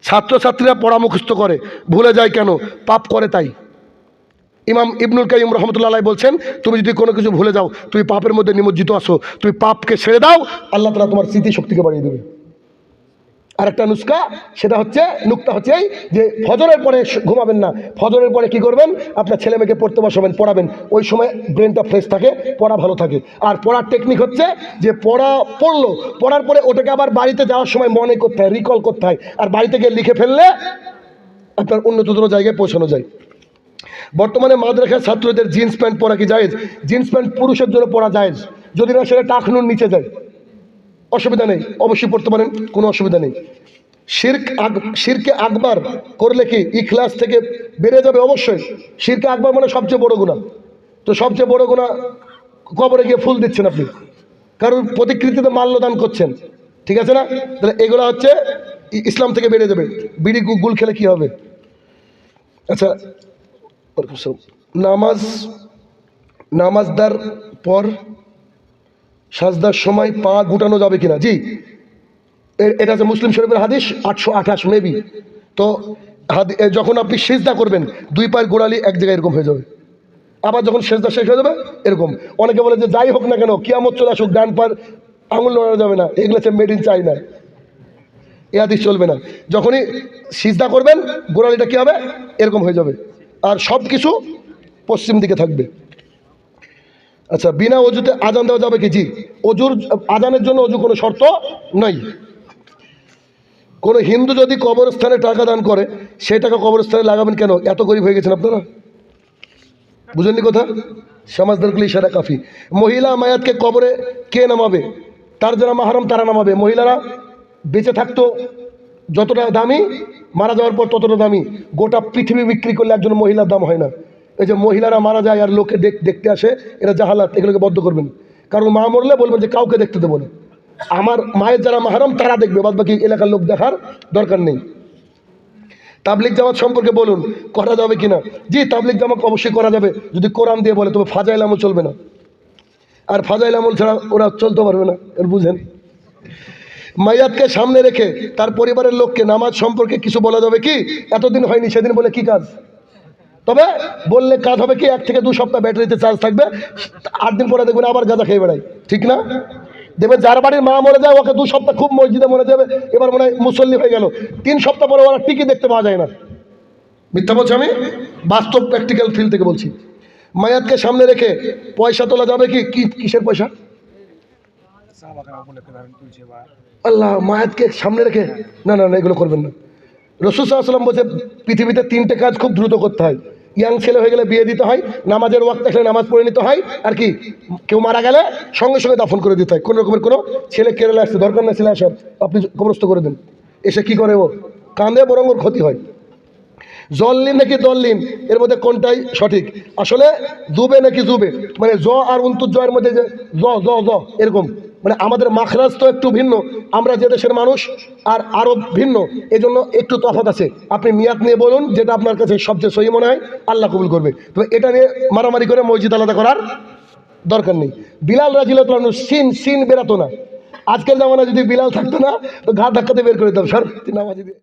ছাত্রছাত্রীরা পড়া মুখস্থ করে, ভুলে যায় কেন? পাপ করে তাই। ইমাম ইবনুল কাইয়িম রাহমাতুল্লাহ আলাইহি বলছেন, তুমি যদি কোনো কিছু ভুলে যাও, তুমি পাপের মধ্যে নিমজ্জিত আসো, তুমি পাপকে ছেড়ে দাও, আল্লাহ তাআলা তোমার স্মৃতিশক্তিকে বাড়িয়ে দেবে। আর একটা নুকতা হচ্ছে এই যে ফজরের পরে ঘুমাবেন না। ফজরের পরে কি করবেন? আপনার ছেলে মেয়েকে পড়তে বসাবেন, পড়াবেন। ওই সময় ব্রেনটা ফ্রেশ থাকে, পড়া ভালো থাকে। আর পড়ার টেকনিক হচ্ছে যে পড়ার পরে ওটাকে আবার বাড়িতে যাওয়ার সময় মনে করতে হয়, রিকল করতে হয়। আর বাড়িতে গিয়ে লিখে ফেললে আপনার উন্নততর জায়গায় পৌঁছানো যায়। বর্তমানে মাদ্রাসার ছাত্রদের জিন্স প্যান্ট পরা কি জায়েজ? জিন্স প্যান্ট পুরুষের জন্য পরা জায়েজ, যদি না সেটা টাকনুর নিচে যায়, অসুবিধা নেই, অবশ্যই পড়তে পারেন, কোনো অসুবিধা নেই। শিরকে আকবার করলে কি ইখলাস থেকে বেড়ে যাবে? অবশ্যই। শিরকে আকবার মানে সবচেয়ে বড় গুনাহ। তো সবচেয়ে বড় গুনাহ, কবরে গিয়ে ফুল দিচ্ছেন আপনি, কারণ প্রতিকৃতিতে মাল্যদান করছেন, ঠিক আছে না? তাহলে এগুলো হচ্ছে ইসলাম থেকে বেড়ে যাবে। বিড়ি গুল খেলে কি হবে? আচ্ছা, নামাজদার পর সাজদার সময় পা গুটানো যাবে কিনা? জি, এটা হচ্ছে মুসলিম শরীফের হাদিস 828 মেবি। তো যখন আপনি সিজদা করবেন, দুই পায়ের গোড়ালি এক জায়গায় এরকম হয়ে যাবে, আবার যখন সিজদা শেষ হয়ে যাবে এরকম। অনেকে বলে যে যাই হোক না কেন, কিয়ামত চলে আসুক, ডান পায়ের আঙুল নড়ানো যাবে না, এগুলো হচ্ছে মেড ইন চায়না, এ হাদিস চলবে না। যখনই সিজদা করবেন গোড়ালিটা কি হবে? এরকম হয়ে যাবে, আর সব কিছু পশ্চিম দিকে থাকবে। আচ্ছা, বিনা অজুতে আজান দেওয়া যাবে কি? জি, আজানের জন্য অজু কোনো শর্ত নয়। কোনো হিন্দু যদি কবরস্থানে টাকা দান করে, সেই টাকা কবরস্থানে লাগাবেন কেন? এত গরিব হয়ে গেছেন আপনারা, বুঝেননি কথা? সমাজদারগুলি ইশারা কাফি। মহিলা মায়াতকে কবরে কে নামাবে? তার যারা মাহরম তারা নামাবে। মহিলারা বেঁচে থাকতো যতটা দামি, মারা যাওয়ার পর ততটা দামি। গোটা পৃথিবী বিক্রি করলে একজন মহিলার দাম হয় না। এই যে মহিলারা মারা যায় আর লোকে দেখতে আসে, এরা জাহালাত, এগুলোকে বদ্ধ করবেন। কারণ মা মরলে বলবেন যে কাউকে দেখতে দেবো না, আমার মায়ের যারা মাহরম তারা দেখবে, বাদ বাকি এলাকার লোক দেখার দরকার নেই। তাবলিগ জামাত সম্পর্কে বলুন, করা যাবে কিনা? জি, তাবলিগ জামাত অবশ্যই করা যাবে, যদি কোরআন দিয়ে বলে। তবে ফাজাইল আমল চলবে না, আর ফাজাইল আমল ছাড়া ওরা চলতে পারবে না, এর বুঝেন। মাইয়াতকে সামনে রেখে তার পরিবারের লোককে নামাজ সম্পর্কে কিছু বলা যাবে কি? এতদিন হয়নি, সেদিন বলে কি কাজ? তবে বললে কাজ হবে কি, 1 থেকে 2 সপ্তাহ ব্যাটারিতে চার্জ থাকবে, 8 দিন পরে দেখবেন আবার গাঁজা খেয়ে বেড়াই, ঠিক না? দেখবেন যার বাড়ির মা মরে যায়, ওকে 2 সপ্তাহ খুব মসজিদে মরে যাবে, এবার মনে হয় মুসল্লি হয়ে গেল, 3 সপ্তাহ পরে ওরা টিকি দেখতে পাওয়া যায় না। মিথ্যা বলছি আমি, বাস্তব প্র্যাকটিক্যাল ফিল থেকে বলছি। মায়াতকে সামনে রেখে পয়সা তোলা যাবে কি? কিসের পয়সা? আল্লাহ, মায়াতকে সামনে রেখে না না না, এগুলো করবেন না। রাসূল সাল্লাল্লাহু আলাইহি ওয়াসাল্লাম বলছে পৃথিবীতে 3টে কাজ খুব দ্রুত করতে হয়। ইয়াং ছেলে হয়ে গেলে বিয়ে দিতে হয়, নামাজের ওয়াক্ত আসলে নামাজ পড়ে নিতে হয়, আর কি, কেউ মারা গেলে সঙ্গে সঙ্গে দাফন করে দিতে হয়। কোনো রকমের কোনো ছেলে কেরালে আসছে, দরকার না ছেলে আসার, আপনি কবরস্থ করে দেন। এসে কি করে? ও কাঁদে, বরং ওর ক্ষতি হয়। জল্লিন নাকি দল্লিন, এর মধ্যে কোনটাই সঠিক? আসলে জুবে নাকি জুবে, মানে জ আর উন্তুজ এর মধ্যে যে জ জ জ এরকম, মানে আমাদের মাখরাজ তো একটু ভিন্ন, আমরা যে দেশের মানুষ আর আরব ভিন্ন, এজন্য একটু তফাৎ আছে। আপনি নিয়াত নিয়ে বলুন, যেটা আপনার কাছে সবচেয়ে সহি মনে হয়, আল্লাহ কবুল করবে। তবে এটা নিয়ে মারামারি করে মসজিদ আলাদা করার দরকার নেই। বিলাল রাদিয়াল্লাহু তাআলা সিন বেরাতো না। আজকের জামানায় যদি বিলাল থাকতো না, তো ঘাট ধাক্কাতে বের করে দিতাম, স্যার নামাজি দিয়ে।